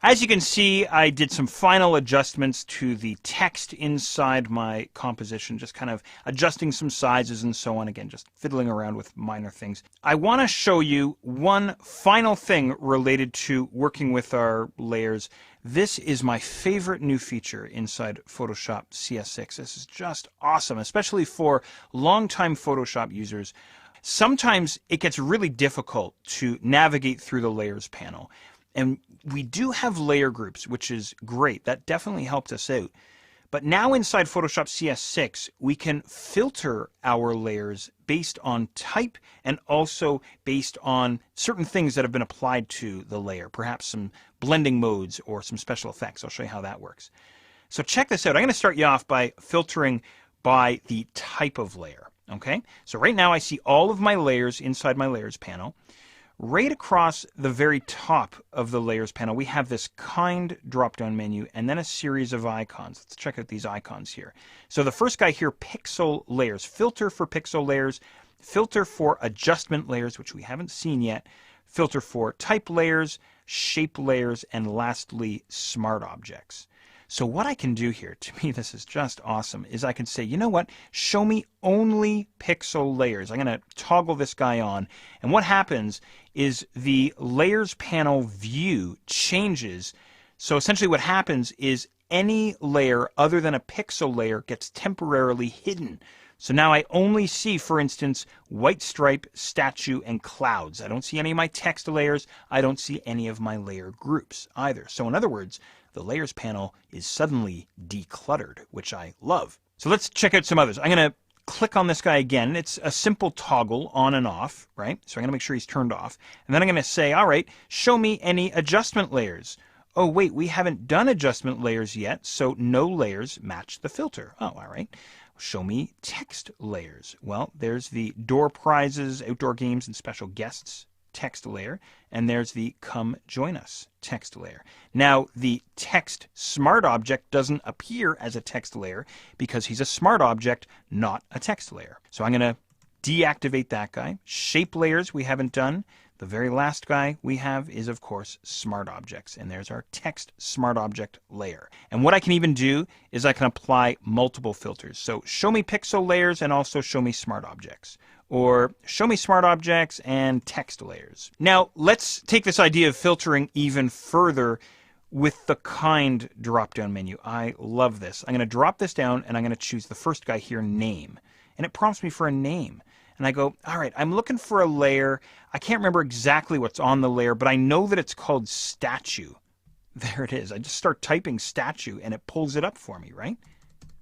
As you can see, I did some final adjustments to the text inside my composition, just kind of adjusting some sizes and so on. Again, just fiddling around with minor things. I want to show you one final thing related to working with our layers. This is my favorite new feature inside Photoshop CS6. This is just awesome, especially for longtime Photoshop users. Sometimes it gets really difficult to navigate through the layers panel. And we do have layer groups, which is great. That definitely helped us out. But now inside Photoshop CS6, we can filter our layers based on type and also based on certain things that have been applied to the layer, perhaps some blending modes or some special effects. I'll show you how that works. So check this out. I'm going to start you off by filtering by the type of layer. Okay? So right now I see all of my layers inside my layers panel. Right across the very top of the layers panel, we have this kind drop-down menu and then a series of icons. Let's check out these icons here. So the first guy here, pixel layers. Filter for pixel layers, filter for adjustment layers, which we haven't seen yet, filter for type layers, shape layers, and lastly, smart objects. So what I can do here, to me this is just awesome, is I can say, you know what, show me only pixel layers. I'm going to toggle this guy on, and what happens is the layers panel view changes. So essentially what happens is any layer other than a pixel layer gets temporarily hidden. So now I only see, for instance, white stripe, statue, and clouds. I don't see any of my text layers. I don't see any of my layer groups either. So in other words, the layers panel is suddenly decluttered, which I love. So let's check out some others. I'm going to click on this guy again. It's a simple toggle on and off, right? So I'm going to make sure he's turned off. And then I'm going to say, all right, show me any adjustment layers. Oh, wait, we haven't done adjustment layers yet, so no layers match the filter. Oh, all right. Show me text layers. Well, there's the door prizes, outdoor games, and special guests text layer, and there's the come join us text layer. Now, the text smart object doesn't appear as a text layer because he's a smart object, not a text layer. So I'm going to deactivate that guy. Shape layers we haven't done. The very last guy we have is, of course, smart objects. And there's our text smart object layer. And what I can even do is I can apply multiple filters. So show me pixel layers and also show me smart objects. Or show me smart objects and text layers. Now, let's take this idea of filtering even further with the kind drop-down menu. I love this. I'm going to drop this down and I'm going to choose the first guy here, name. And it prompts me for a name. And I go, all right, I'm looking for a layer. I can't remember exactly what's on the layer, but I know that it's called statue. There it is. I just start typing statue and it pulls it up for me, right?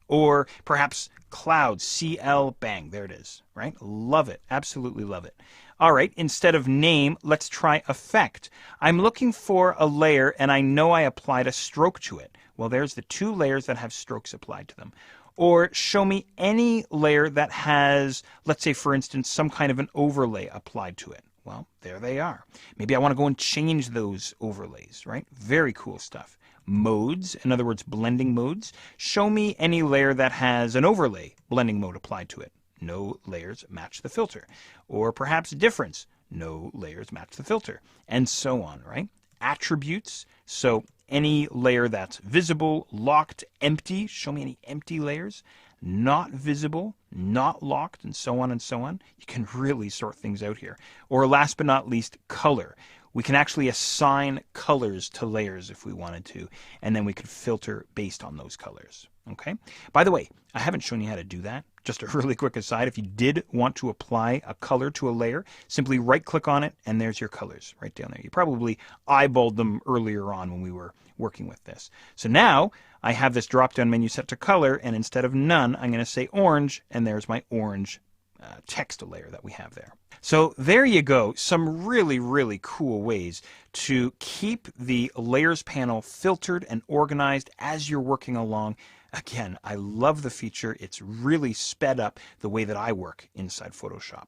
Or perhaps cloud, CL, bang, there it is, right? Love it. Absolutely love it. All right, instead of name, let's try effect. I'm looking for a layer and I know I applied a stroke to it. Well, there's the two layers that have strokes applied to them. Or show me any layer that has, let's say, for instance, some kind of an overlay applied to it. Well, there they are. Maybe I want to go and change those overlays, right? Very cool stuff. Modes, in other words, blending modes. Show me any layer that has an overlay blending mode applied to it. No layers match the filter. Or perhaps difference. No layers match the filter. And so on, right? Attributes. So any layer that's visible, locked, empty. Show me any empty layers. Not visible, not locked, and so on and so on. You can really sort things out here. Or last but not least, color. We can actually assign colors to layers if we wanted to, and then we could filter based on those colors. Okay? By the way, I haven't shown you how to do that. Just a really quick aside, if you did want to apply a color to a layer, simply right-click on it, and there's your colors right down there. You probably eyeballed them earlier on when we were working with this. So now I have this drop-down menu set to color, and instead of none, I'm going to say orange, and there's my orange text layer that we have there. So there you go, some really, really cool ways to keep the layers panel filtered and organized as you're working along. Again, I love the feature. It's really sped up the way that I work inside Photoshop.